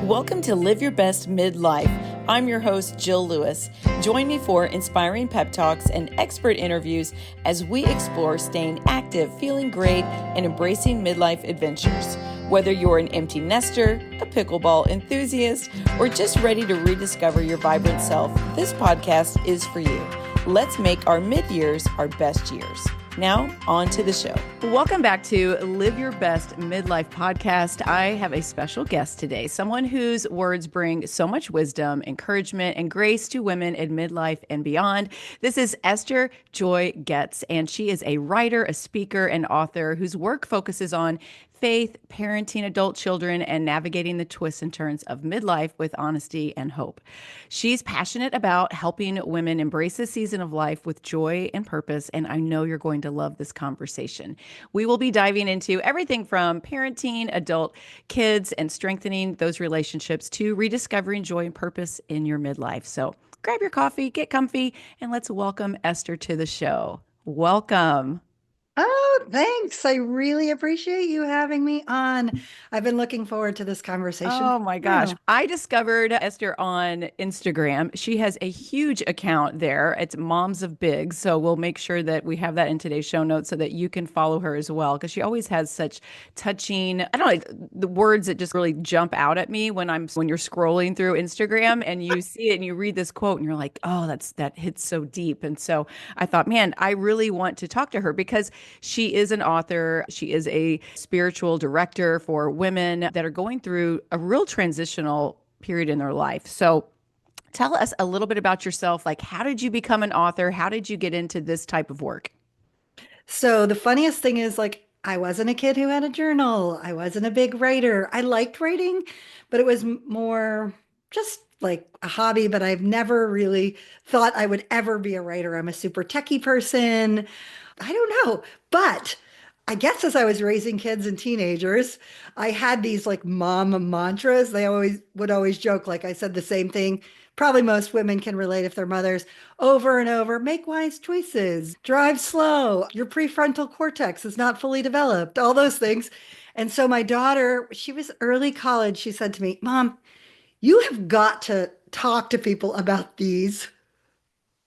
Welcome to Live Your Best Midlife. I'm your host, Jill Lewis. Join me for inspiring pep talks and expert interviews as we explore staying active, feeling great, and embracing midlife adventures. Whether you're an empty nester, a pickleball enthusiast, or just ready to rediscover your vibrant self, this podcast is for you. Let's make our mid-years our best years. Now, on to the show. Welcome back to Live Your Best Midlife podcast. I have a special guest today, someone whose words bring so much wisdom, encouragement, and grace to women in midlife and beyond. This is Esther Joy Goetz, and she is a writer, a speaker, and author whose work focuses on faith, parenting adult children, and navigating the twists and turns of midlife with honesty and hope. She's passionate about helping women embrace this season of life with joy and purpose, and I know you're going to love this conversation. We will be diving into everything from parenting adult kids and strengthening those relationships to rediscovering joy and purpose in your midlife. So grab your coffee, get comfy, and let's welcome Esther to the show. Welcome. Oh, thanks. I really appreciate you having me on. I've been looking forward to this conversation. Oh my gosh. I discovered Esther on Instagram. She has a huge account there. It's Moms of Bigs. So we'll make sure that we have that in today's show notes so that you can follow her as well. Because she always has such touching, I don't know, the words that just really jump out at me when you're scrolling through Instagram and you see it and you read this quote and you're like, oh, that hits so deep. And so I thought, man, I really want to talk to her because she is an author. She is a spiritual director for women that are going through a real transitional period in their life. So tell us a little bit about yourself. Like, how did you become an author? How did you get into this type of work? So the funniest thing is I wasn't a kid who had a journal. I wasn't a big writer. I liked writing, but it was more just like a hobby, but I've never really thought I would ever be a writer. I'm a super techie person. I don't know, but I guess as I was raising kids and teenagers, I had these like mom mantras. They always joke, like I said the same thing. Probably most women can relate if they're mothers over and over. Make wise choices, drive slow. Your prefrontal cortex is not fully developed, all those things. And so my daughter, she was early college. She said to me, Mom, you have got to talk to people about these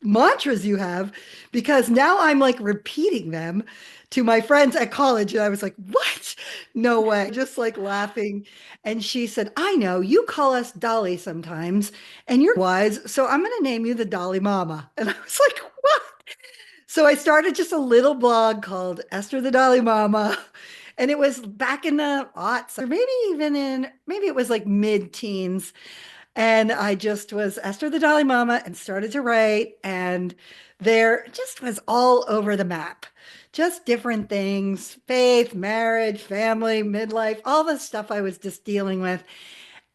mantras you have because now I'm like repeating them to my friends at college. And I was like, what? No way. Just like laughing. And she said, I know you call us Dolly sometimes and you're wise. So I'm going to name you the Dolly Mama. And I was like, what? So I started just a little blog called Esther the Dolly Mama. And it was back in the aughts, or maybe it was like mid teens. And I just was Esther the Dolly Mama and started to write. And there just was all over the map, just different things, faith, marriage, family, midlife, all the stuff I was just dealing with.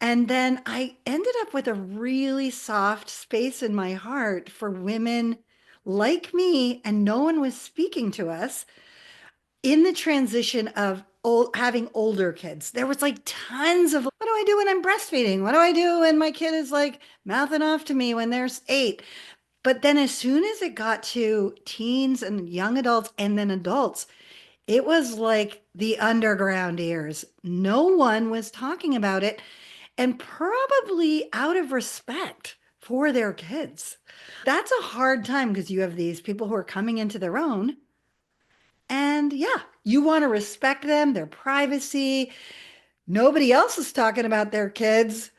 And then I ended up with a really soft space in my heart for women like me, and no one was speaking to us in the transition of having older kids. There was like tons of, what do I do when I'm breastfeeding? What do I do when my kid is like mouthing off to me when they're 8? But then as soon as it got to teens and young adults and then adults, it was like the underground ears. No one was talking about it, and probably out of respect for their kids. That's a hard time because you have these people who are coming into their own. And yeah, you want to respect them, their privacy. Nobody else is talking about their kids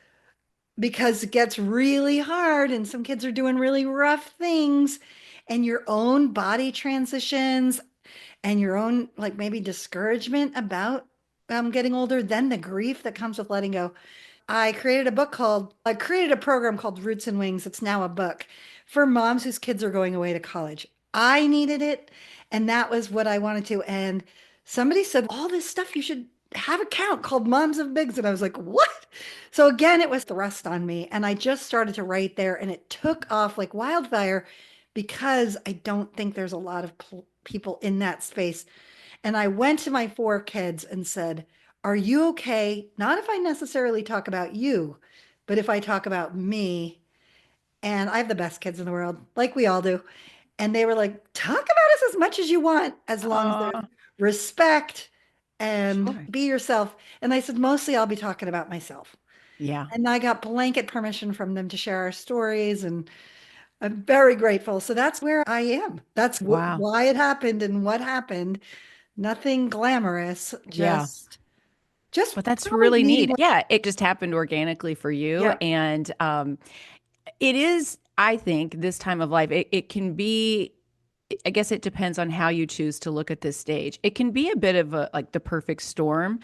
because it gets really hard and some kids are doing really rough things, and your own body transitions and your own like maybe discouragement about getting older, then the grief that comes with letting go. I created a program called Roots and Wings. It's now a book for moms whose kids are going away to college. I needed it, and that was what I wanted to. And somebody said, all this stuff, you should have an account called Moms of Bigs. And I was like, what? So again, it was thrust on me. And I just started to write there, and it took off like wildfire because I don't think there's a lot of people in that space. And I went to my 4 kids and said, are you okay? Not if I necessarily talk about you, but if I talk about me. And I have the best kids in the world, like we all do. And they were like, talk about us as much as you want, as long as there's respect and Sure. be yourself. And I said, mostly I'll be talking about myself. Yeah. And I got blanket permission from them to share our stories, and I'm very grateful. So that's where I am. That's Wow. why it happened and what happened. Nothing glamorous, Yeah. just But that's probably really needing neat. what, Yeah, it just happened organically for you. yeah. And it is, I think, this time of life, it can be, I guess it depends on how you choose to look at this stage. It can be a bit of a like the perfect storm,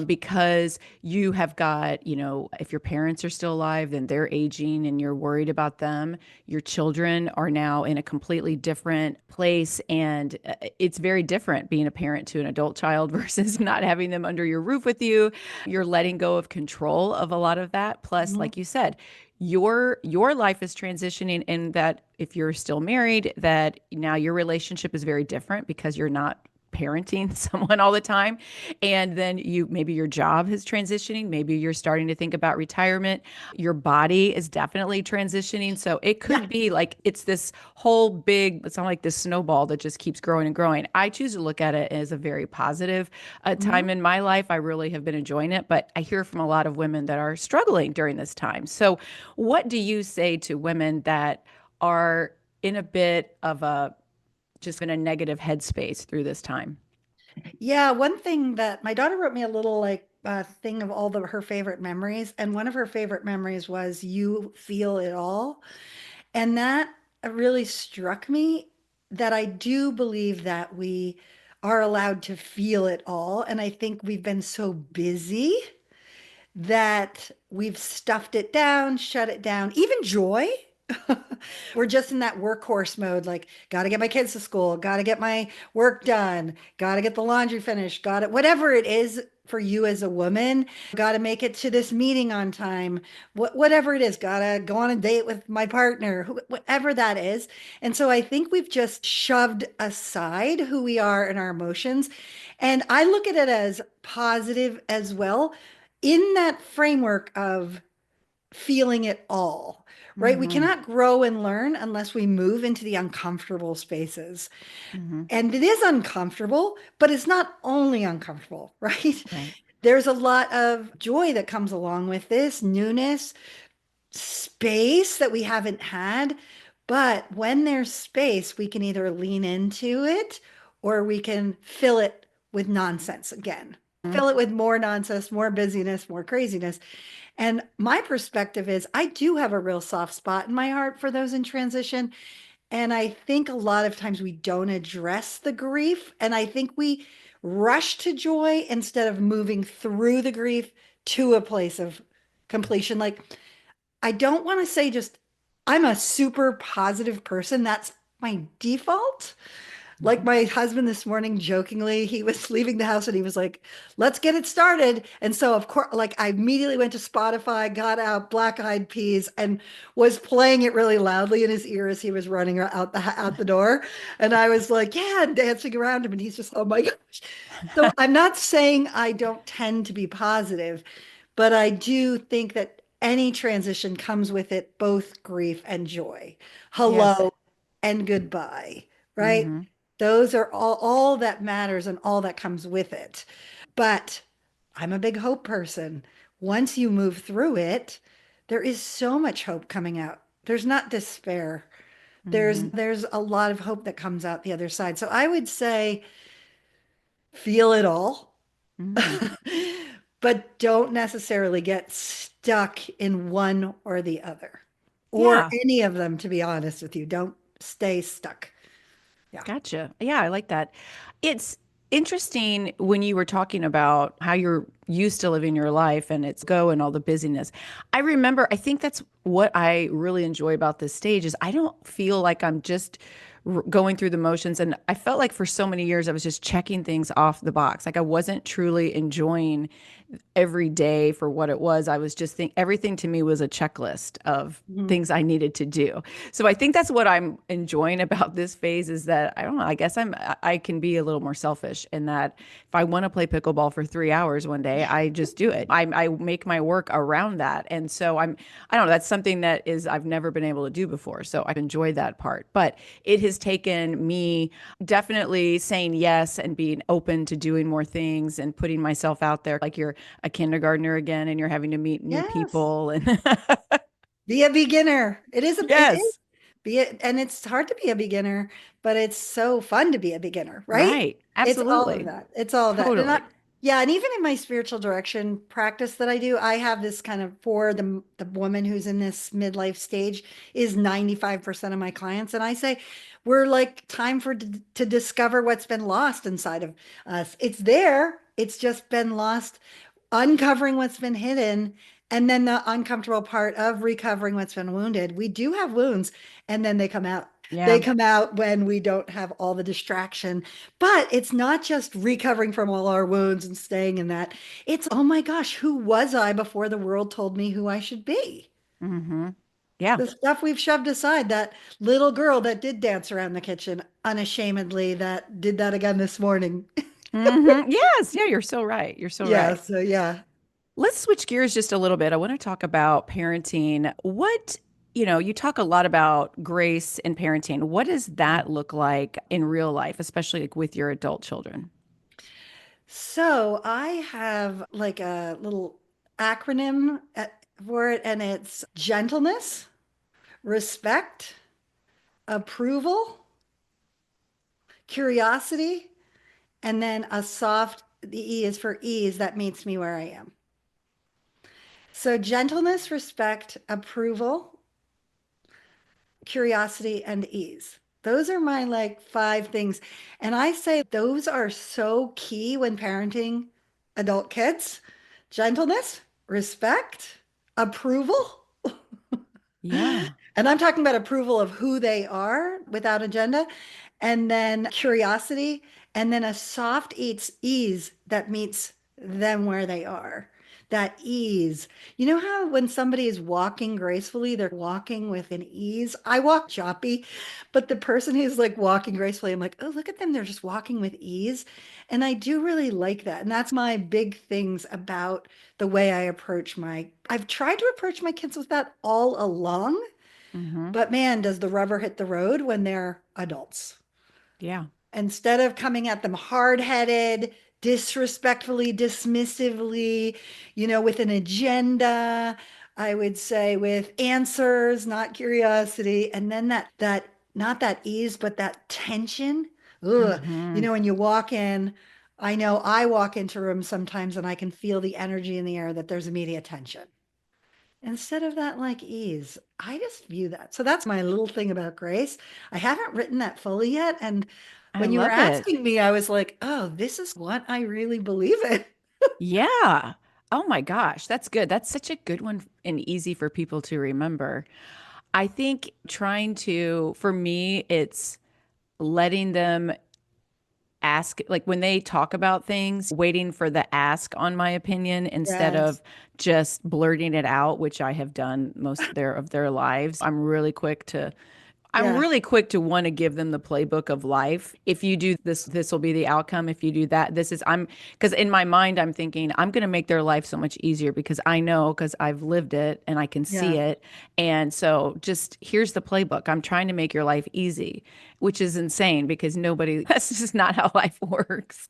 because you have got, if your parents are still alive, then they're aging and you're worried about them. Your children are now in a completely different place, and it's very different being a parent to an adult child versus not having them under your roof with you. You're letting go of control of a lot of that. Plus, Mhm. like you said, your life is transitioning in that if you're still married, that now your relationship is very different because you're not parenting someone all the time. And then maybe your job is transitioning, maybe you're starting to think about retirement, your body is definitely transitioning. So it Yeah. could be like it's this whole big, it's not like this snowball that just keeps growing and growing. I choose to look at it as a very positive Mhm. time in my life. I really have been enjoying it, but I hear from a lot of women that are struggling during this time. So what do you say to women that are in a bit of a just in a negative headspace through this time? Yeah, one thing that my daughter wrote me a little like thing of all her favorite memories, and one of her favorite memories was "You feel it all," and that really struck me. That I do believe that we are allowed to feel it all, and I think we've been so busy that we've stuffed it down, shut it down, even joy. We're just in that workhorse mode, like, got to get my kids to school, got to get my work done, got to get the laundry finished, got it, whatever it is for you as a woman, got to make it to this meeting on time, whatever it is, got to go on a date with my partner, whatever that is. And so I think we've just shoved aside who we are and our emotions. And I look at it as positive as well in that framework of feeling it all, right? We Mm-hmm. cannot grow and learn unless we move into the uncomfortable spaces. Mm-hmm. And it is uncomfortable, but it's not only uncomfortable, right? Right. There's a lot of joy that comes along with this newness, space that we haven't had. But when there's space, we can either lean into it or we can fill it with nonsense again. Fill it with more nonsense, more busyness, more craziness. And my perspective is I do have a real soft spot in my heart for those in transition. And I think a lot of times we don't address the grief. And I think we rush to joy instead of moving through the grief to a place of completion. Like, I don't want to say just I'm a super positive person. That's my default. Like Mm-hmm. my husband this morning, jokingly, he was leaving the house and he was like, let's get it started. And so, of course, like I immediately went to Spotify, got out Black Eyed Peas, and was playing it really loudly in his ear as he was running out the door. And I was like, yeah, and dancing around him. And he's just, oh my gosh. So I'm not saying I don't tend to be positive, but I do think that any transition comes with it both grief and joy. Yes. Hello and goodbye, right? Mm-hmm. Those are all that matters and all that comes with it. But I'm a big hope person. Once you move through it, there is so much hope coming out. There's not despair. Mm-hmm. There's a lot of hope that comes out the other side. So I would say feel it all, Mm-hmm. but don't necessarily get stuck in one or the other, or Yeah. any of them, to be honest with you. Don't stay stuck. Yeah. Gotcha. Yeah, I like that. It's interesting when you were talking about how you're used to living your life and it's go and all the busyness. I remember, I think that's what I really enjoy about this stage is I don't feel like I'm just going through the motions. And I felt like for so many years I was just checking things off the box. Like I wasn't truly enjoying every day for what it was. I was just think everything to me was a checklist of Mhm. things I needed to do. So I think that's what I'm enjoying about this phase is that I don't know, I guess I can be a little more selfish in that if I want to play pickleball for 3 hours one day, I just do it. I make my work around that. And so I don't know, that's something that is I've never been able to do before. So I've enjoyed that part. But it has taken me definitely saying yes and being open to doing more things and putting myself out there. Like a kindergartner again and you're having to meet new Yes. people and Be a beginner. It is yes, be it, and it's hard to be a beginner, but it's so fun to be a beginner, right? right. It's all of Absolutely. that. It's all of that. Totally. Yeah, and even in my spiritual direction practice that I do, I have this kind of for the woman who's in this midlife stage is 95% of my clients, and I say we're like time for to discover what's been lost inside of us. It's there. It's just been lost, uncovering what's been hidden. And then the uncomfortable part of recovering what's been wounded. We do have wounds, and then they come out. They Yeah. come out when we don't have all the distraction. But it's not just recovering from all our wounds and staying in that. It's, oh my gosh, who was I before the world told me who I should be? Mm-hmm. Yeah. The stuff we've shoved aside, that little girl that did dance around the kitchen unashamedly, that did that again this morning. Mm-hmm. Yes. Yeah, you're so right. You're so Yeah, right. so yeah. Let's switch gears just a little bit. I want to talk about parenting. You talk a lot about grace in parenting. What does that look like in real life, especially like with your adult children? So I have like a little acronym for it, and it's gentleness, respect, approval, curiosity, and then a soft, the E is for ease, that meets me where I am. So gentleness, respect, approval, curiosity, and ease. Those are my like five things. And I say those are so key when parenting adult kids. Gentleness, respect, approval. Yeah. And I'm talking about approval of who they are without agenda, and then curiosity, and then a soft ease that meets them where they are. That ease. You know how when somebody is walking gracefully, they're walking with an ease? I walk choppy, but the person who's like walking gracefully, I'm like, oh, look at them. They're just walking with ease. And I do really like that. And that's my big things about the way I approach I've tried to approach my kids with that all along, Mm-hmm. but man, does the rubber hit the road when they're adults. Yeah. Instead of coming at them hard-headed, disrespectfully, dismissively, with an agenda, I would say with answers, not curiosity, and then that not that ease, but that tension. Ugh. Mm-hmm. When you walk in, I know I walk into rooms sometimes and I can feel the energy in the air that there's immediate tension. Instead of that like ease, I just view that. So that's my little thing about grace. I haven't written that fully yet. And I when you were love it. asking me, I was like, oh, this is what I really believe in. Yeah. Oh my gosh, that's good. That's such a good one and easy for people to remember. I think for me, it's letting them ask, like when they talk about things, waiting for the ask on my opinion instead Yes. of just blurting it out, which I have done most of their lives. I'm Yeah. really quick to want to give them the playbook of life. If you do this, this will be the outcome. If you do that, because in my mind, I'm thinking I'm going to make their life so much easier because I know, because I've lived it and I can see Yeah. it. And so just here's the playbook. I'm trying to make your life easy, which is insane because that's just not how life works.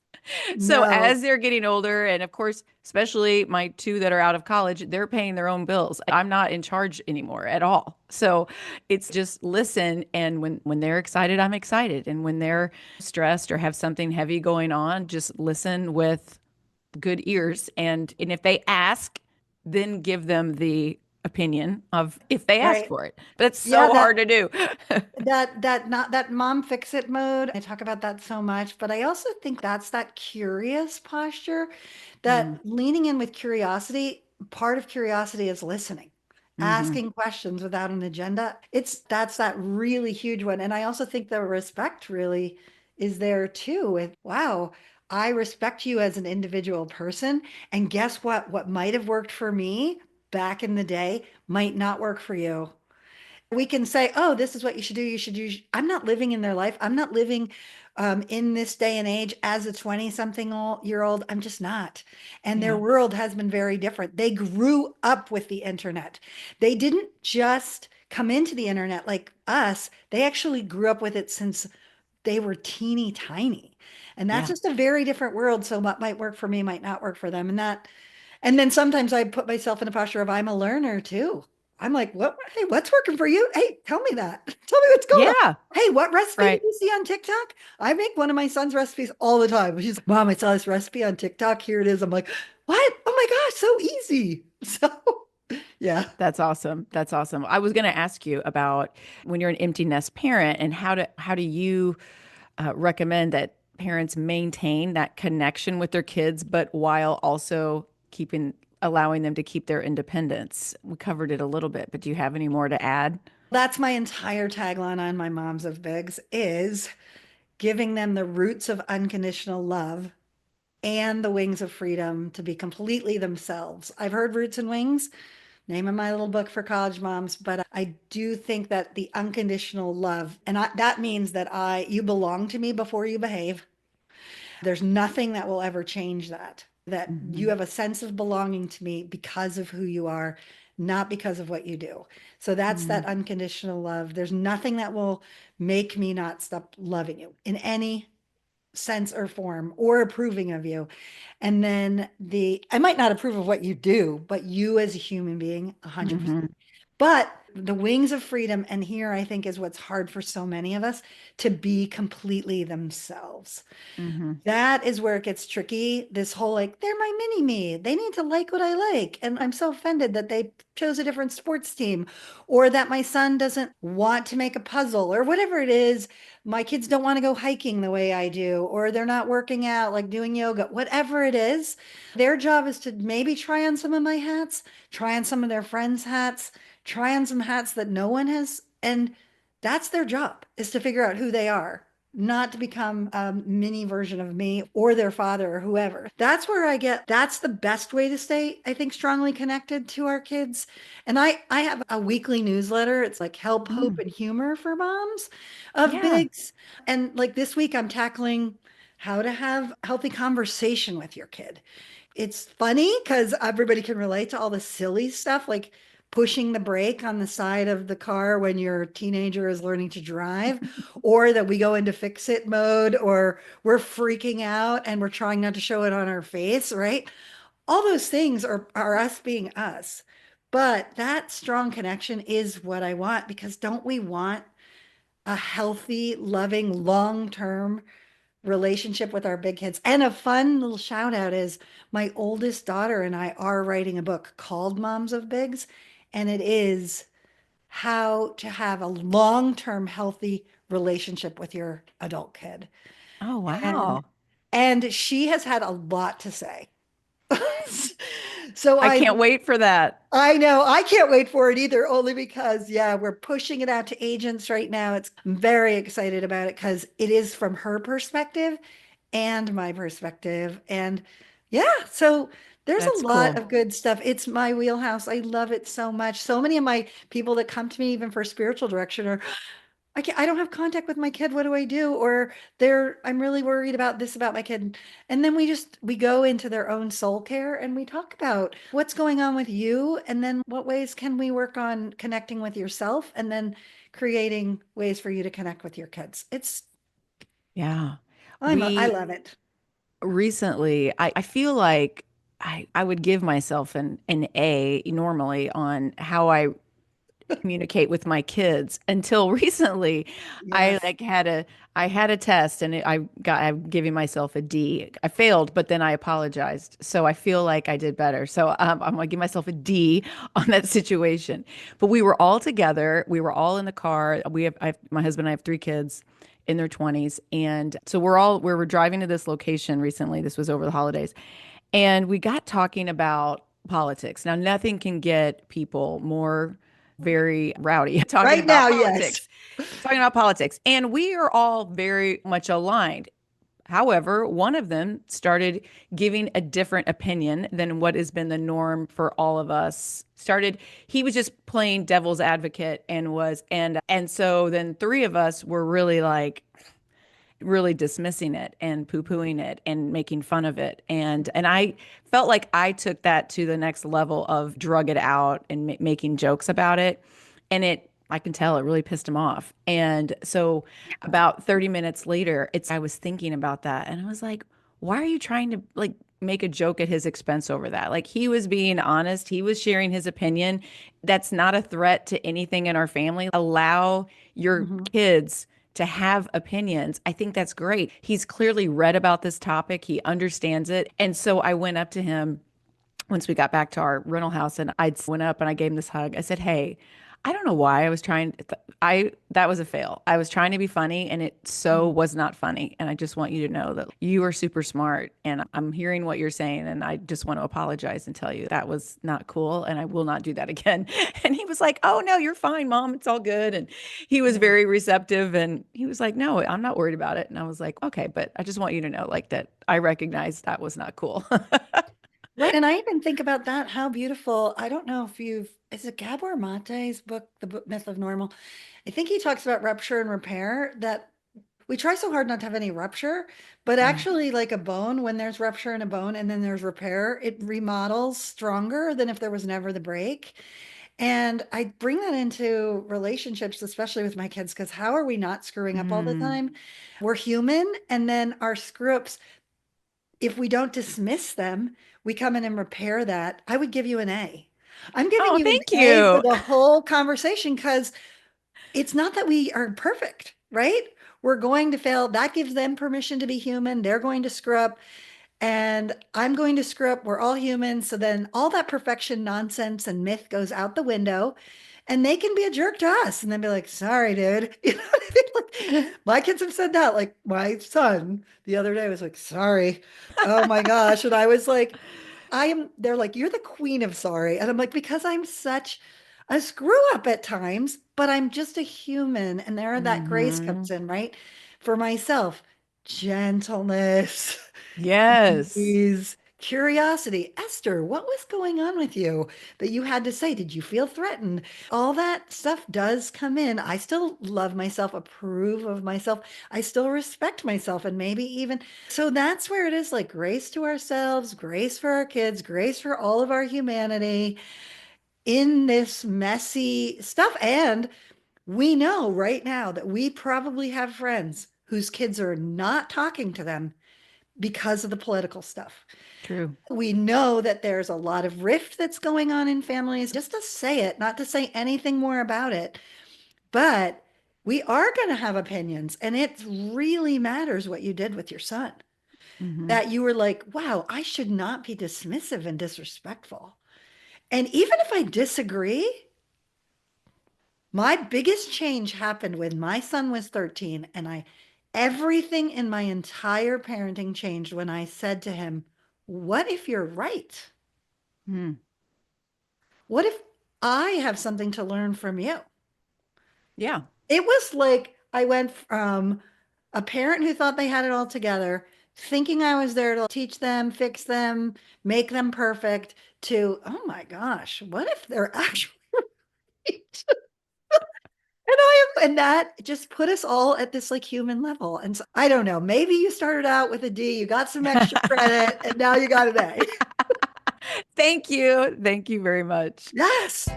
So No. as they're getting older, and of course, especially my two that are out of college, they're paying their own bills. I'm not in charge anymore at all. So it's just listen, and when they're excited, I'm excited, and when they're stressed or have something heavy going on, just listen with good ears, and if they ask, then give them the opinion of if they ask Right. for it. But it's Yeah. so hard to do. Not that mom fix it mode. I talk about that so much, but I also think that's that curious posture, Mm, that leaning in with curiosity. Part of curiosity is listening, hmm. asking questions without an agenda. That's that really huge one. And I also think the respect really is there too with, wow, I respect you as an individual person. And guess what? What might have worked for me back in the day might not work for you. We can say, oh, this is what you should do. You should do. I'm not living in their life. I'm not living in this day and age as a 20 something year old. I'm just not. And their Yeah, world has been very different. They grew up with the internet. They didn't just come into the internet like us. They actually grew up with it since they were teeny tiny. And that's yeah, just a very different world. So what might work for me might not work for them. And that And then sometimes I put myself in a posture of I'm a learner too. I'm like, what? Hey, what's working for you? Hey, tell me that. Tell me what's going on. Yeah, Hey, what recipe did right. you see on TikTok? I make one of my son's recipes all the time. She's like, Mom, I saw this recipe on TikTok. Here it is. I'm like, what? Oh my gosh, so easy. So, yeah. That's awesome. That's awesome. I was going to ask you about when you're an empty nest parent and how do you recommend that parents maintain that connection with their kids, but while also allowing them to keep their independence. We covered it a little bit, but do you have any more to add? That's my entire tagline on my Moms of Bigs is giving them the roots of unconditional love and the wings of freedom to be completely themselves. I've heard roots and wings, name of my little book for college moms, but I do think that the unconditional love, and that means that you belong to me before you behave. There's nothing that will ever change that. That you Hmm. have a sense of belonging to me because of who you are, not because of what you do. So that's Hmm. that unconditional love. There's nothing that will make me not stop loving you in any sense or form or approving of you. And then I might not approve of what you do, but you as a human being, 100%. Hmm. But the wings of freedom, and here I think is what's hard for so many of us to be completely themselves. Hmm. That is where it gets tricky. This whole like, they're my mini me. They need to like what I like. And I'm so offended that they chose a different sports team or that my son doesn't want to make a puzzle or whatever it is. My kids don't want to go hiking the way I do, or they're not working out, like doing yoga, whatever it is. Their job is to maybe try on some of my hats, try on some of their friends' hats, try on some hats that no one has. And that's their job is to figure out who they are, not to become a mini version of me or their father or whoever. That's the best way to stay, I think, strongly connected to our kids. And I have a weekly newsletter. It's like help, hope, Mm. and humor for moms of Yeah. bigs. And like this week, I'm tackling how to have healthy conversation with your kid. It's funny because everybody can relate to all the silly stuff like pushing the brake on the side of the car when your teenager is learning to drive, or that we go into fix it mode, or we're freaking out and we're trying not to show it on our face, right? All those things are us being us. But that strong connection is what I want because don't we want a healthy, loving, long term relationship with our big kids? And a fun little shout out is my oldest daughter and I are writing a book called Moms of Bigs, and it is how to have a long-term healthy relationship with your adult kid. Oh, And wow. she has had a lot to say. So I can't wait for that. I know I can't wait for it either, only because yeah, we're pushing it out to agents right now. I'm very excited about it because it is from her perspective and my perspective. And yeah, so there's a That's lot cool. of good stuff. It's my wheelhouse. I love it so much. So many of my people that come to me even for spiritual direction are I don't have contact with my kid. What do I do? Or I'm really worried about this about my kid. And then we go into their own soul care and we talk about what's going on with you. And then what ways can we work on connecting with yourself and then creating ways for you to connect with your kids. Yeah. I We love it. recently, I feel like I would give myself an A normally on how I communicate with my kids until recently I Yes. like I had a test and I'm giving myself a D. I failed, but then I apologized. So I feel like I did better. So I'm gonna give myself a D on that situation. But we were all together. We were all in the car. My husband and I have three kids in their 20s. And so we were driving to this location recently. This was over the holidays. And we got talking about politics. Now, nothing can get people more very rowdy talking Right about now, yes. politics, talking about politics. And we are all very much aligned. However, one of them started giving a different opinion than what has been the norm for all of us. He was just playing devil's advocate and so then three of us were really like, really dismissing it and poo-pooing it and making fun of it. And I felt like I took that to the next level of drug it out and making jokes about it. And I can tell it really pissed him off. And so about 30 minutes later, I was thinking about that and I was like, why are you trying to like make a joke at his expense over that. Like he was being honest, he was sharing his opinion. That's not a threat to anything in our family. Allow your Mhm. kids to have opinions. I think that's great. He's clearly read about this topic, he understands it. And so I went up to him once we got back to our rental house and I went up and I gave him this hug. I said, "Hey, I don't know why I was trying I that was a fail. I was trying to be funny and it so Mhm. was not funny. And I just want you to know that you are super smart and I'm hearing what you're saying and I just want to apologize and tell you that was not cool and I will not do that again." And he was like, "Oh no, you're fine, Mom. It's all good." And he was Yeah. very receptive and he was like, "No, I'm not worried about it." And I was like, "Okay, but I just want you to know like that I recognize that was not cool." Right. And I even think about that, how beautiful. I don't know if is it Gabor Mate's book, Myth of Normal? I think he talks about rupture and repair, that we try so hard not to have any rupture, but Mm. actually, like a bone, when there's rupture in a bone and then there's repair, it remodels stronger than if there was never the break. And I bring that into relationships, especially with my kids, because how are we not screwing up all the Mm. time? We're human, and then our screw ups, if we don't dismiss them, we come in and repair that. I would give you an A. I'm giving Oh, you an thank A for you. the whole conversation because it's not that we are perfect, right? We're going to fail. That gives them permission to be human. They're going to screw up and I'm going to screw up. We're all human. So then all that perfection nonsense and myth goes out the window and they can be a jerk to us and then be like, sorry, dude. You know what I mean? Like, my kids have said that. Like my son the other day was like, sorry. Oh my gosh. And I was like, they're like, you're the queen of sorry. And I'm like, because I'm such a screw up at times, but I'm just a human. And there that grace Hmm. comes in, right? For myself, gentleness, Yes. ease, curiosity. Esther, what was going on with you that you had to say? Did you feel threatened? All that stuff does come in. I still love myself, approve of myself. I still respect myself, and maybe even so that's where it is, like grace to ourselves, grace for our kids, grace for all of our humanity in this messy stuff. And we know right now that we probably have friends whose kids are not talking to them because of the political stuff. True. We know that there's a lot of rift that's going on in families, just to say it, not to say anything more about it. But we are going to have opinions, and it really matters what you did with your son. Hmm. That you were like, wow, I should not be dismissive and disrespectful. And even if I disagree, my biggest change happened when my son was 13, and everything in my entire parenting changed when I said to him, what if you're right? Hmm. What if I have something to learn from you? Yeah. It was like I went from a parent who thought they had it all together, thinking I was there to teach them, fix them, make them perfect, to, oh my gosh, what if they're actually right? And that just put us all at this like human level. And so, I don't know, maybe you started out with a D, you got some extra credit, and now you got an A. Thank you. Thank you very much. Yes.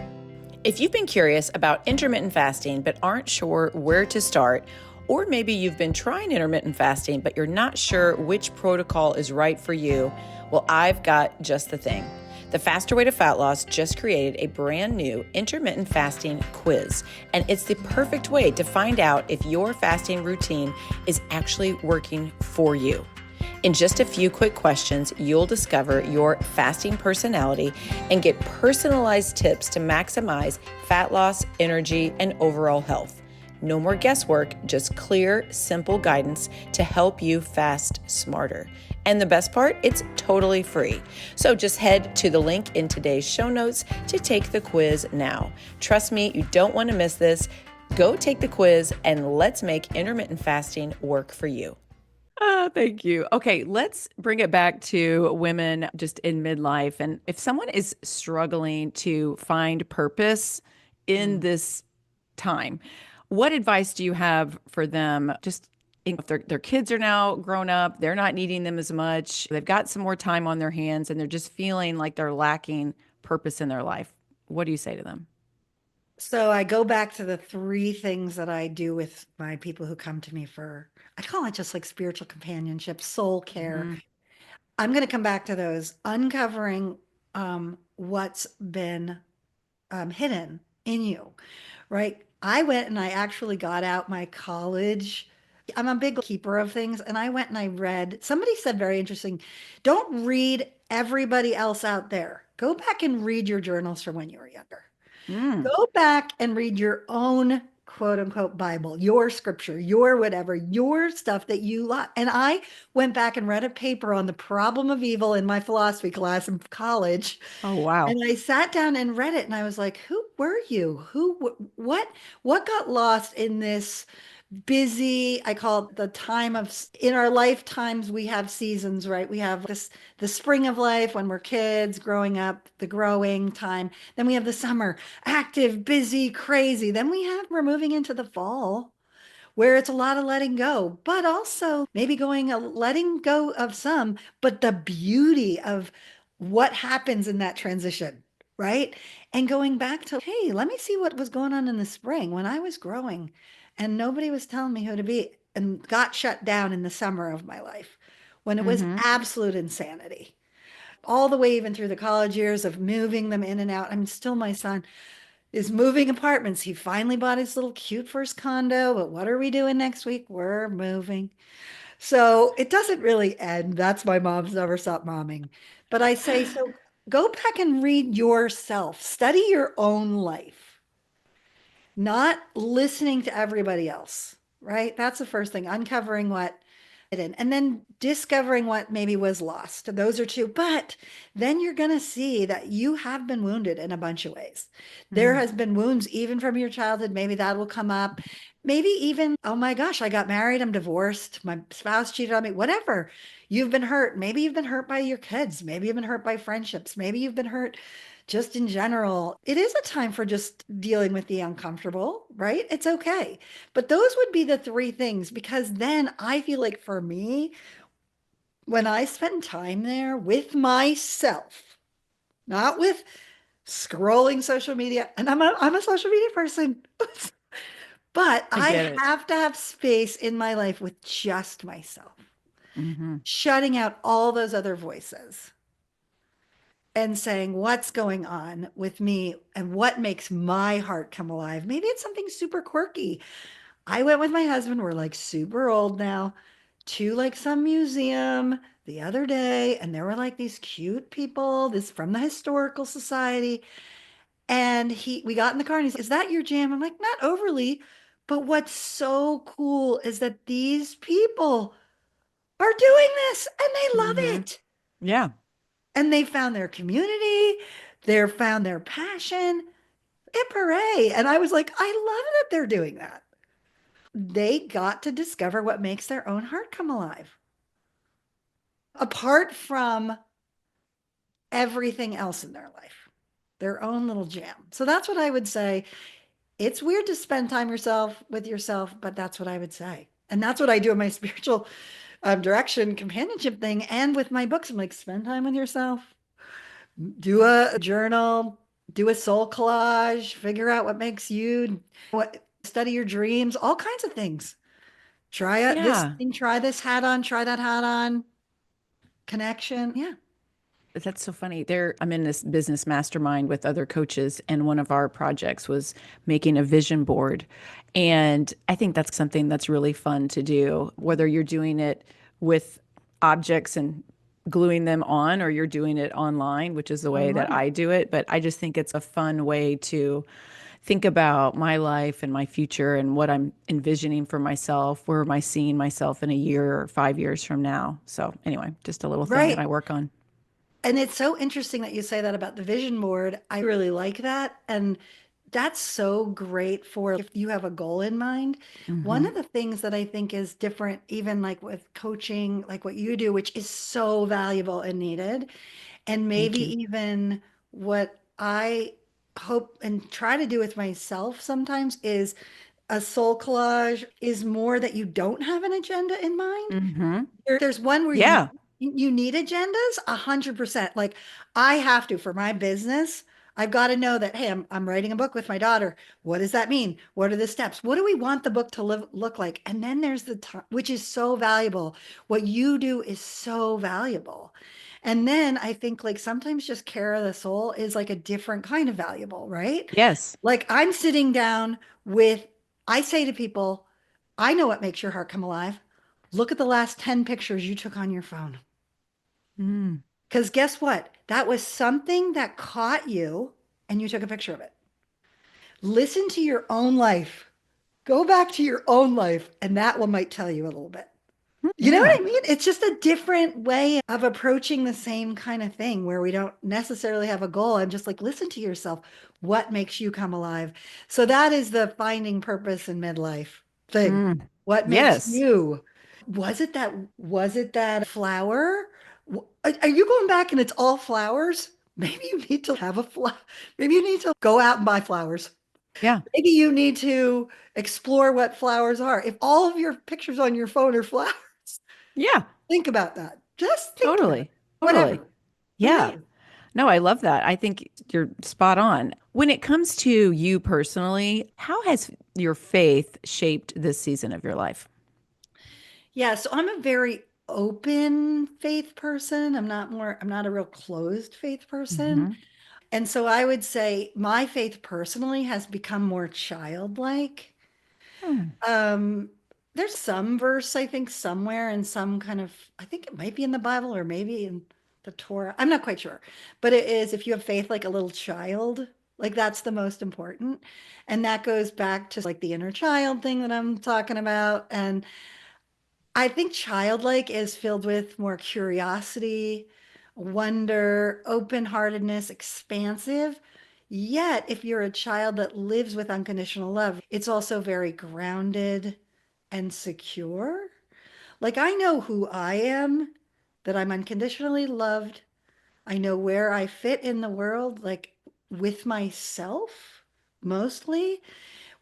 If you've been curious about intermittent fasting but aren't sure where to start, or maybe you've been trying intermittent fasting but you're not sure which protocol is right for you, well, I've got just the thing. The Faster Way to Fat Loss just created a brand new intermittent fasting quiz, and it's the perfect way to find out if your fasting routine is actually working for you. In just a few quick questions, you'll discover your fasting personality and get personalized tips to maximize fat loss, energy, and overall health. No more guesswork, just clear, simple guidance to help you fast smarter. And the best part, it's totally free. So just head to the link in today's show notes to take the quiz now. Trust me, you don't want to miss this. Go take the quiz and let's make intermittent fasting work for you. Thank you. Okay, let's bring it back to women just in midlife. And if someone is struggling to find purpose in Mm. this time, what advice do you have for them? Just if their kids are now grown up, they're not needing them as much, they've got some more time on their hands, and they're just feeling like they're lacking purpose in their life. What do you say to them? So I go back to the three things that I do with my people who come to me for, I call it just like spiritual companionship, soul care. Hmm. I'm going to come back to those, uncovering what's been hidden in you, right? I went and I actually got out my college. I'm a big keeper of things. And I went and I read, somebody said very interesting, don't read everybody else out there. Go back and read your journals from when you were younger. Mm. Go back and read your own quote unquote Bible, your scripture, your whatever, your stuff that you love. And I went back and read a paper on the problem of evil in my philosophy class in college. Oh, wow. And I sat down and read it and I was like, who were you? What got lost in this busy, I call it the time of, in our lifetimes, we have seasons, right? We have this, the spring of life when we're kids growing up, the growing time. Then we have the summer, active, busy, crazy. Then we're moving into the fall where it's a lot of letting go, but also maybe letting go of some, but the beauty of what happens in that transition, right? And going back to, hey, let me see what was going on in the spring when I was growing and nobody was telling me who to be and got shut down in the summer of my life when it was Hmm. absolute insanity. All the way even through the college years of moving them in and out. I'm still my son is moving apartments. He finally bought his little cute first condo, but what are we doing next week? We're moving. So it doesn't really end. That's why moms never stop momming. But I say, so go back and read yourself, study your own life, not listening to everybody else, right? That's the first thing, uncovering what hidden and then discovering what maybe was lost. Those are two. But then you're going to see that you have been wounded in a bunch of ways. There Mm. has been wounds even from your childhood. Maybe that will come up. Maybe even, oh my gosh, I got married, I'm divorced, my spouse cheated on me, whatever. You've been hurt. Maybe you've been hurt by your kids. Maybe you've been hurt by friendships. Maybe you've been hurt just in general. It is a time for just dealing with the uncomfortable, right? It's okay. But those would be the three things because then I feel like for me, when I spend time there with myself, not with scrolling social media, and I'm a social media person, but I I get it. have to have space in my life with just myself, Hmm. shutting out all those other voices and saying what's going on with me and what makes my heart come alive. Maybe it's something super quirky. I went with my husband, we're like super old now, to like some museum the other day, and there were like these cute people, this from the historical society. And we got in the car and he's like, is that your jam? I'm like, not overly. But what's so cool is that these people are doing this and they love Hmm. it. Yeah. And they found their community, they found their passion. Hip hooray. And I was like, I love that they're doing that. They got to discover what makes their own heart come alive, apart from everything else in their life, their own little jam. So that's what I would say. It's weird to spend time yourself with yourself, but that's what I would say. And that's what I do in my spiritual direction companionship thing and with my books. I'm like, spend time with yourself, do a journal, do a soul collage, figure out what makes you, what study your dreams, all kinds of things. Try out this Yeah. thing, try this hat on, try that hat on, connection. Yeah. That's so funny. I'm in this business mastermind with other coaches, and one of our projects was making a vision board. And I think that's something that's really fun to do, whether you're doing it with objects and gluing them on, or you're doing it online, which is the way that Online. I do it. But I just think it's a fun way to think about my life and my future and what I'm envisioning for myself. Where am I seeing myself in a year or 5 years from now? So, anyway, just a little thing that Right. I work on. And it's so interesting that you say that about the vision board. I really like that. And that's so great for if you have a goal in mind. One Hmm. of the things that I think is different, even like with coaching, like what you do, which is so valuable and needed, and maybe Thank you. even what I hope and try to do with myself sometimes is a soul collage is more that you don't have an agenda in mind. Hmm. There's one where Yeah. you need agendas 100%. Like I have to for my business. I've got to know that, hey, I'm writing a book with my daughter. What does that mean? What are the steps? What do we want the book to look like? And then there's the time, which is so valuable. What you do is so valuable. And then I think like sometimes just care of the soul is like a different kind of valuable, right? Yes. Like I'm sitting down with, I say to people, I know what makes your heart come alive. Look at the last 10 pictures you took on your phone. Mm. Because guess what? That was something that caught you and you took a picture of it. Listen to your own life. Go back to your own life, and that one might tell you a little bit. You know Yeah. what I mean? It's just a different way of approaching the same kind of thing where we don't necessarily have a goal. I'm just like, listen to yourself. What makes you come alive? So that is the finding purpose in midlife thing. Mm. What makes Yes. you? Was it that flower? Are you going back and it's all flowers? Maybe you need to have a flower. Maybe you need to go out and buy flowers. Yeah. Maybe you need to explore what flowers are. If all of your pictures on your phone are flowers, Yeah. think about that. Just think about it. Totally. Totally. Whatever. Who Yeah. knows? No, I love that. I think you're spot on. When it comes to you personally, how has your faith shaped this season of your life? Yeah, so I'm a very open faith person. I'm not a real closed faith person. Hmm. And so I would say my faith personally has become more childlike. Hmm. Um, there's some verse, I think, somewhere in some kind of, I think it might be in the Bible or maybe in the Torah. I'm not quite sure. But it is if you have faith like a little child, like that's the most important. And that goes back to like the inner child thing that I'm talking about. And I think childlike is filled with more curiosity, wonder, open-heartedness, expansive. Yet, if you're a child that lives with unconditional love, it's also very grounded and secure. Like I know who I am, that I'm unconditionally loved. I know where I fit in the world, like with myself mostly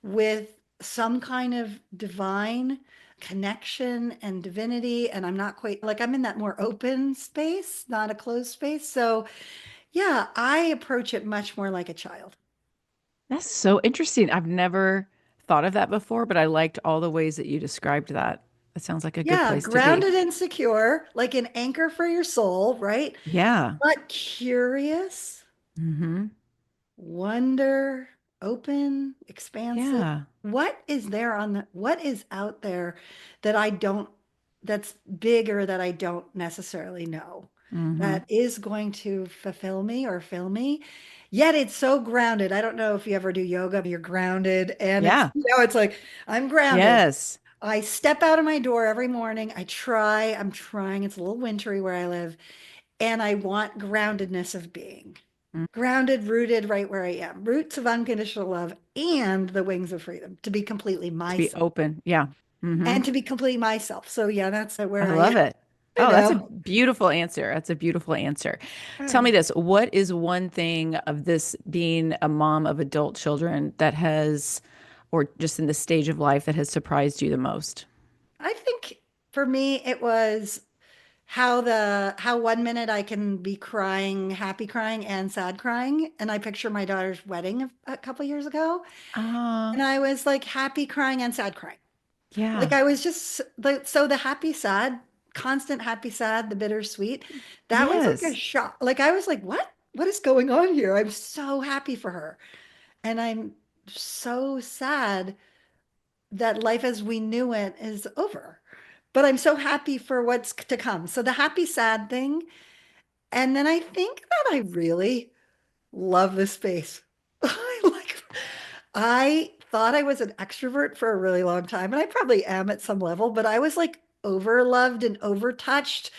with some kind of divine connection and divinity. And I'm not quite like I'm in that more open space, not a closed space. So, yeah, I approach it much more like a child. That's so interesting. I've never thought of that before, but I liked all the ways that you described that. It sounds like a good Yeah, place to be. grounded and secure, like an anchor for your soul, right? Yeah. But curious, Hmm. wonder, open, expansive. Yeah. What is out there that I don't, that's bigger that I don't necessarily know Hmm. that is going to fulfill me or fill me? Yet it's so grounded. I don't know if you ever do yoga, you're grounded and Yeah. it's like I'm grounded. Yes. I step out of my door every morning. I'm trying. It's a little wintry where I live, and I want groundedness of being Mm. grounded, rooted right where I am, roots of unconditional love and the wings of freedom to be completely To be myself open. Yeah. Hmm. and to be completely myself. So yeah, that's I where I am. love it. I Oh, that's a know. beautiful answer. That's a beautiful answer. Tell Yeah. me this, what is one thing of this being a mom of adult children that has, or just in this stage of life that has surprised you the most? I think for me it was how 1 minute I can be crying, happy crying and sad crying. And I picture my daughter's wedding a couple years ago. Ah, And I was like happy crying and sad crying. Like yeah. I was just the happy sad, constant happy sad, the bittersweet. That was like a Yes. shock. Like I was like, what? What is going on here? I'm so happy for her. And I'm so sad that life as we knew it is over. But I'm so happy for what's to come. So the happy sad thing. And then I think that I really love this space. I thought I was an extrovert for a really long time, and I probably am at some level, but I was like over loved and over touched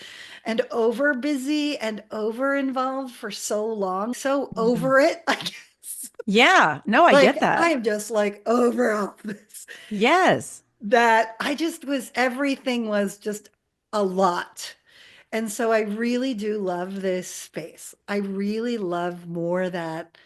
and over busy and over involved for so long. So Mhm. over it, I guess. Yeah. No, I Like get that. I am just like over all this Yes. that I just was everything was just a lot. And so I really do love this space. I really love more that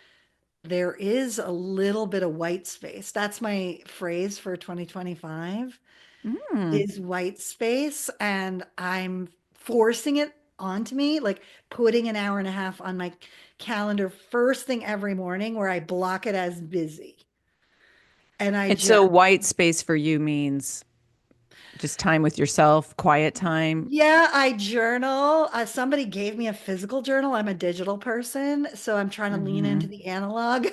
there is a little bit of white space. That's my phrase for 2025 Mm. is white space. And I'm forcing it onto me, like putting an hour and a half on my calendar first thing every morning where I block it as busy. And I And so just, white space for you means just time with yourself, quiet time. yeah, I journal. Somebody gave me a physical journal. I'm a digital person, so I'm trying to lean into Hmm. the analog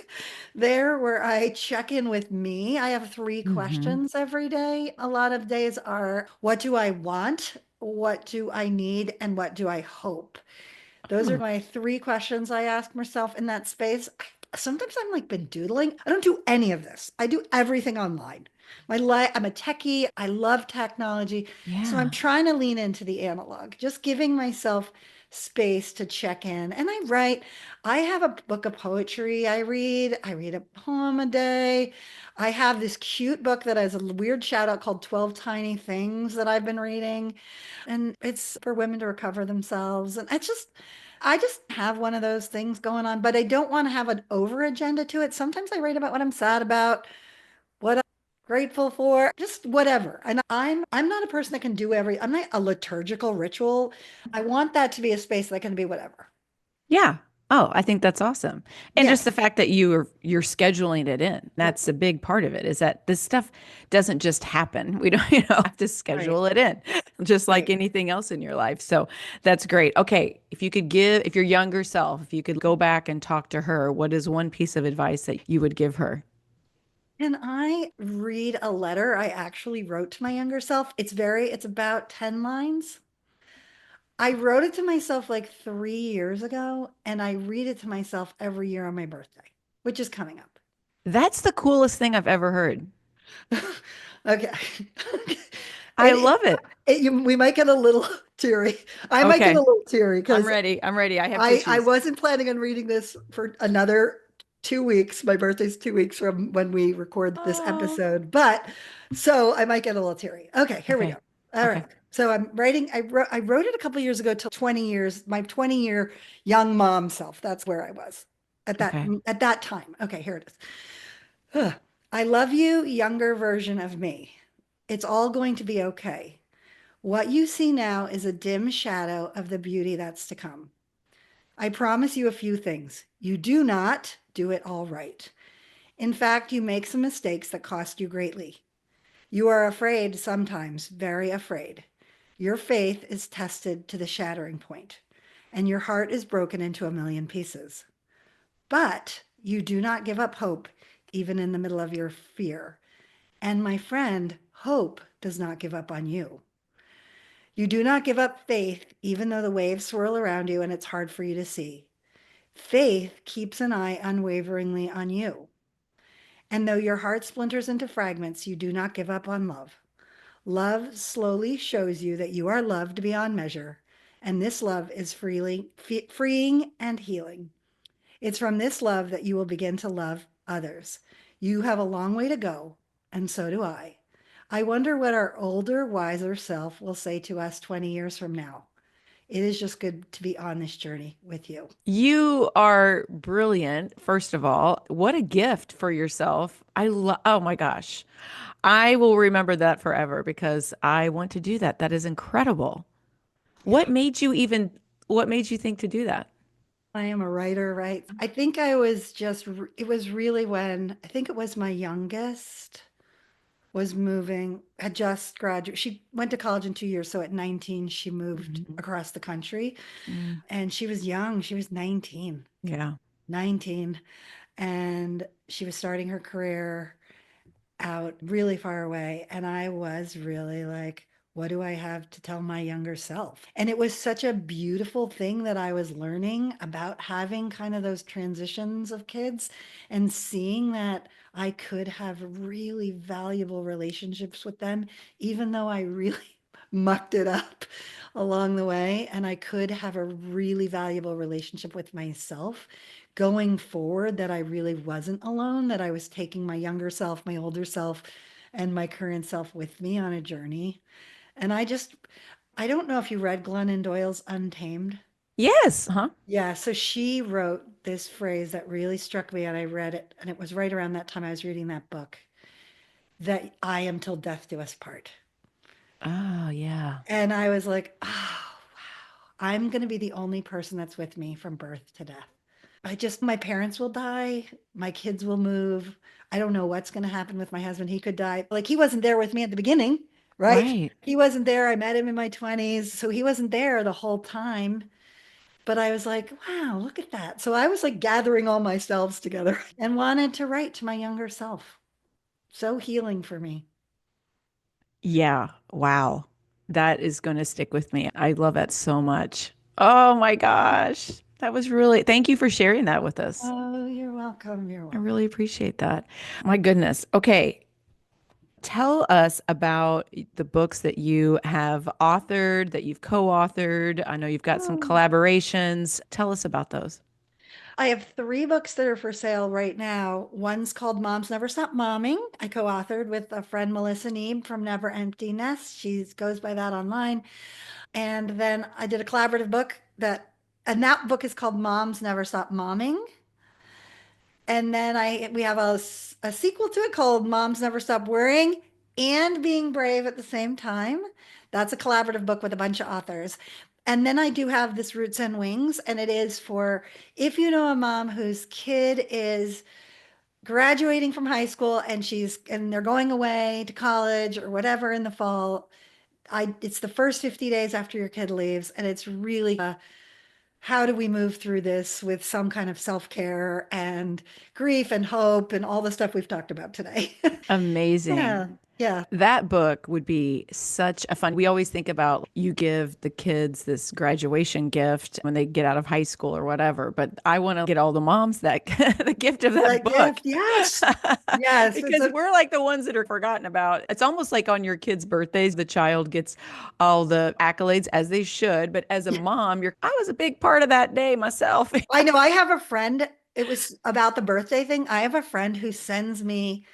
there where I check in with me. I have three Hmm. questions every day. A lot of days are, what do I want? What do I need? And what do I hope? Those are my three questions I ask myself in that space. Sometimes I'm like been doodling. I don't do any of this. I do everything online. I'm a techie. I love technology. So I'm Yeah. trying to lean into the analog, just giving myself space to check in. And I write. I have a book of poetry I read. I read a poem a day. I have this cute book that has a weird shout out called 12 Tiny Things that I've been reading. And it's for women to recover themselves. And I just have one of those things going on, but I don't want to have an over agenda to it. Sometimes I write about what I'm sad about, what I'm grateful for, just whatever. And I'm not a person that can do I'm not a liturgical ritual. I want that to be a space that can be whatever. Yeah. Oh, I think that's awesome. And just the Yes. fact that you're scheduling it in. That's a big part of it is that this stuff doesn't just happen. We don't, have to Right. schedule it in, just like Right. anything else in your life. So that's great. Okay, if your younger self, if you could go back and talk to her, what is one piece of advice that you would give her? Can I read a letter I actually wrote to my younger self? It's about 10 lines. I wrote it to myself like 3 years ago, and I read it to myself every year on my birthday, which is coming up. That's the coolest thing I've ever heard. Okay. I It, love it. we might get a little teary. I might get a Okay, little teary I'm because ready. I'm ready. I have I tissues. wasn't planning on reading this for another 2 weeks. My birthday's 2 weeks from when we record this Oh, episode, but so I might get a little teary. Okay, here we go. okay. All Okay. right. So I'm writing. I wrote it a couple years ago till 20 years. My 20-year young mom self. That's where I was Okay. at that time. Okay, here it is. Ugh. I love you, younger version of me. It's all going to be okay. What you see now is a dim shadow of the beauty that's to come. I promise you a few things. You do not do it all right. In fact, you make some mistakes that cost you greatly. You are afraid sometimes, very afraid. Your faith is tested to the shattering point, and your heart is broken into a million pieces. But you do not give up hope, even in the middle of your fear. And my friend, hope does not give up on you. You do not give up faith, even though the waves swirl around you and it's hard for you to see. Faith keeps an eye unwaveringly on you. And though your heart splinters into fragments, you do not give up on love. Love slowly shows you that you are loved beyond measure, and this love is freeing and healing. It's from this love that you will begin to love others. You have a long way to go, and so do I. I wonder what our older, wiser self will say to us 20 years from now. It is just good to be on this journey with you. You are brilliant, first of all. What a gift for yourself. Oh my gosh. I will remember that forever because I want to do that. That is incredible. Yeah. What made you think to do that? I am a writer, right? I think I was it was really when I think it was my youngest was moving, had just graduated. She went to college in 2 years. So at 19, she moved Mhm. across the country Mm, and she was young. She was 19, yeah. 19, and she was starting her career out really far away. And I was really like, what do I have to tell my younger self? And it was such a beautiful thing that I was learning about having kind of those transitions of kids and seeing that I could have really valuable relationships with them, even though I really mucked it up along the way. And I could have a really valuable relationship with myself going forward, that I really wasn't alone, that I was taking my younger self, my older self, and my current self with me on a journey. And I don't know if you read Glennon Doyle's Untamed. Yes. Huh? Yeah, so she wrote this phrase that really struck me, and I read it, and it was right around that time I was reading that book, that I am till death do us part. Oh, yeah. And I was like, oh, wow, I'm going to be the only person that's with me from birth to death. my parents will die, my kids will move. I don't know what's going to happen with my husband. He could die. Like he wasn't there with me at the beginning, right? Right. He wasn't there. I met him in my 20s. So he wasn't there the whole time. But I was like, wow, look at that. So I was like gathering all my selves together and wanted to write to my younger self. So healing for me. Yeah. Wow. That is going to stick with me. I love that so much. Oh my gosh. That was really, thank you for sharing that with us. Oh, you're welcome. You're I welcome. really appreciate that. My goodness. Okay. Tell us about the books that you have authored, that you've co-authored. I know you've got some Oh. collaborations. Tell us about those. I have three books that are for sale right now. One's called Moms Never Stop Momming. I co-authored with a friend, Melissa Neeb from Never Empty Nest. She goes by that online. And then I did a collaborative book and that book is called Moms Never Stop Momming. And then we have a sequel to it called Moms Never Stop Worrying and Being Brave at the same time. That's a collaborative book with a bunch of authors. And then I do have this Roots and Wings, and it is for if you know a mom whose kid is graduating from high school and they're going away to college or whatever in the fall. I It's the first 50 days after your kid leaves, and it's really how do we move through this with some kind of self-care and grief and hope and all the stuff we've talked about today. Amazing. Yeah, yeah, That book would be such a fun. We always think about you give the kids this graduation gift when they get out of high school or whatever, but I want to get all the moms that the gift of that that book gift. Yes, yes. because we're like the ones that are forgotten about. It's almost like on your kids' birthdays, the child gets all the accolades as they should, but as a mom, I was a big part of that day myself. I know. I have a friend. It was about the birthday thing. I have a friend who sends me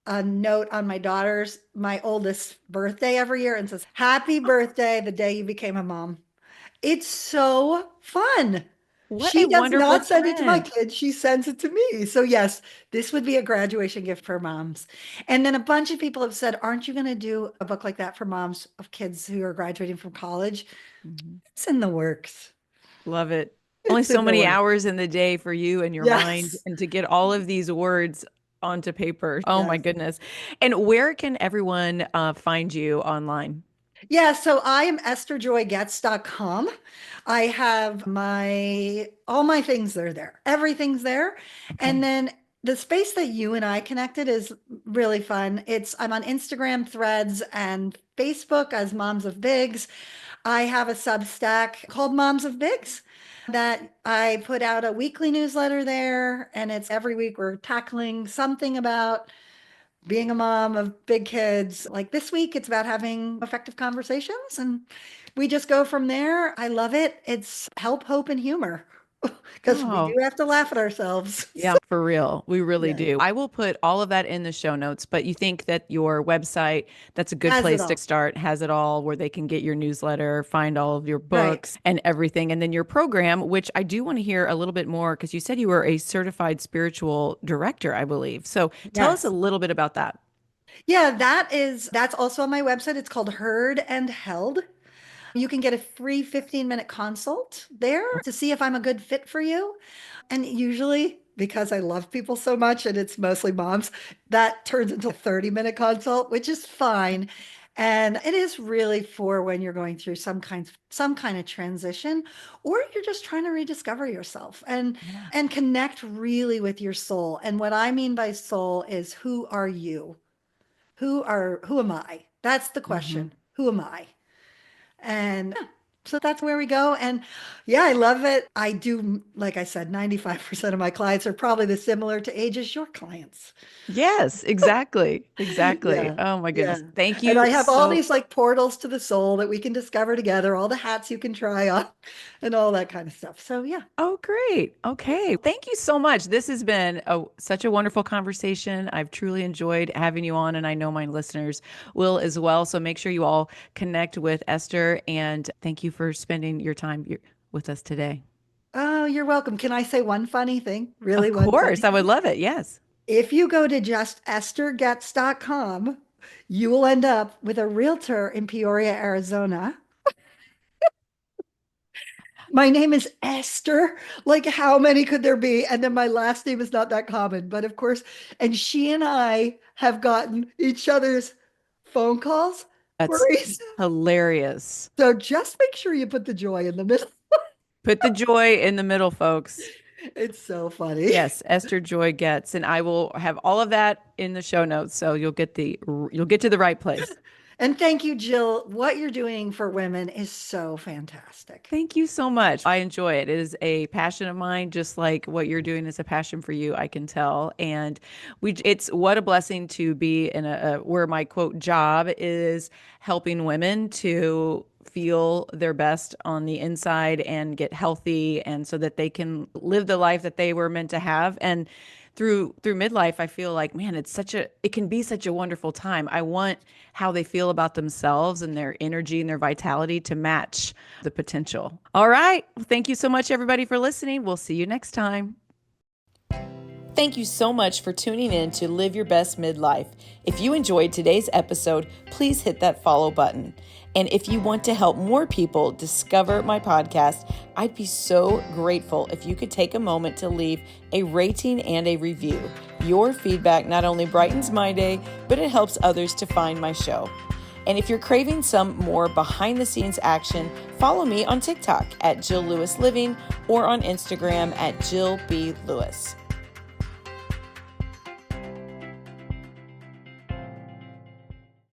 a note on my oldest birthday every year and says, "Happy birthday, the day you became a mom." It's so fun. What a She does wonderful not send it to my friend. kids. She sends it to me. So yes, this would be a graduation gift for moms. And then a bunch of people have said, aren't you going to do a book like that for moms of kids who are graduating from college? Mhm. It's in the works. Love it. Only It's so in the many works. hours in the day for you and your mind, Yes. and to get all of these words onto paper. Oh my Yes. goodness. And where can everyone find you online? Yeah, so I am estherjoygoetz.com. I have my all my things are there. Everything's there. And Okay. then the space that you and I connected is really fun. I'm on Instagram, Threads, and Facebook as Moms of Bigs. I have a Substack called Moms of Bigs that I put out a weekly newsletter there, and it's every week we're tackling something about being a mom of big kids. Like this week, it's about having effective conversations, and we just go from there. I love it. It's help, hope, and humor because we do Oh, have to laugh at ourselves. yeah, for real. We really Yeah, do. I will put all of that in the show notes, but you think that your website, that's a good has it place to all. start, has it all where they can get your newsletter, find all of your Right. books and everything. And then your program, which I do want to hear a little bit more because you said you were a certified spiritual director, I believe. So tell us a Yes. little bit about that. Yeah, that's also on my website. It's called Heard and Held. You can get a free 15-minute consult there to see if I'm a good fit for you. And usually, because I love people so much and it's mostly moms, that turns into a 30-minute consult, which is fine. And it is really for when you're going through some kind of transition, or you're just trying to rediscover yourself Yeah. and connect really with your soul. And what I mean by soul is, who are you? Who am I? That's the Hmm. question. Who am I? And yeah, so that's where we go. And yeah, I love it. I do, like I said, 95% of my clients are probably the similar to age as your clients. Yes, exactly. Exactly. Yeah. Oh my Yeah. goodness. Thank And you I have all so. these like portals to the soul that we can discover together, all the hats you can try on and all that kind of stuff. So yeah. Oh, great. Okay. Thank you so much. This has been such a wonderful conversation. I've truly enjoyed having you on, and I know my listeners will as well. So make sure you all connect with Esther, and thank you for spending your time with us today. Oh, you're welcome. Can I say one funny thing? Really, Of one course. funny I would thing? love it. Yes. If you go to justesthergetz.com, you will end up with a realtor in Peoria, Arizona. My name is Esther. Like, how many could there be? And then my last name is not that common. But of course, and she and I have gotten each other's phone calls, That's queries. hilarious. So just make sure you put the joy in the middle. Put the joy in the middle, folks. It's so funny. Yes, Esther Joy Goetz, and I will have all of that in the show notes, so you'll get to the right place. And thank you, Jill. What you're doing for women is so fantastic. Thank you so much. I enjoy it. It is a passion of mine, just like what you're doing is a passion for you, I can tell. And it's what a blessing to be in where my quote job is helping women to feel their best on the inside and get healthy and so that they can live the life that they were meant to have. And through midlife, I feel like, man, it can be such a wonderful time. I want how they feel about themselves and their energy and their vitality to match the potential. All right. Well, thank you so much, everybody, for listening. We'll see you next time. Thank you so much for tuning in to Live Your Best Midlife. If you enjoyed today's episode, please hit that follow button. And if you want to help more people discover my podcast, I'd be so grateful if you could take a moment to leave a rating and a review. Your feedback not only brightens my day, but it helps others to find my show. And if you're craving some more behind the scenes action, follow me on TikTok at Jill Lewis Living or on Instagram at Jill B. Lewis.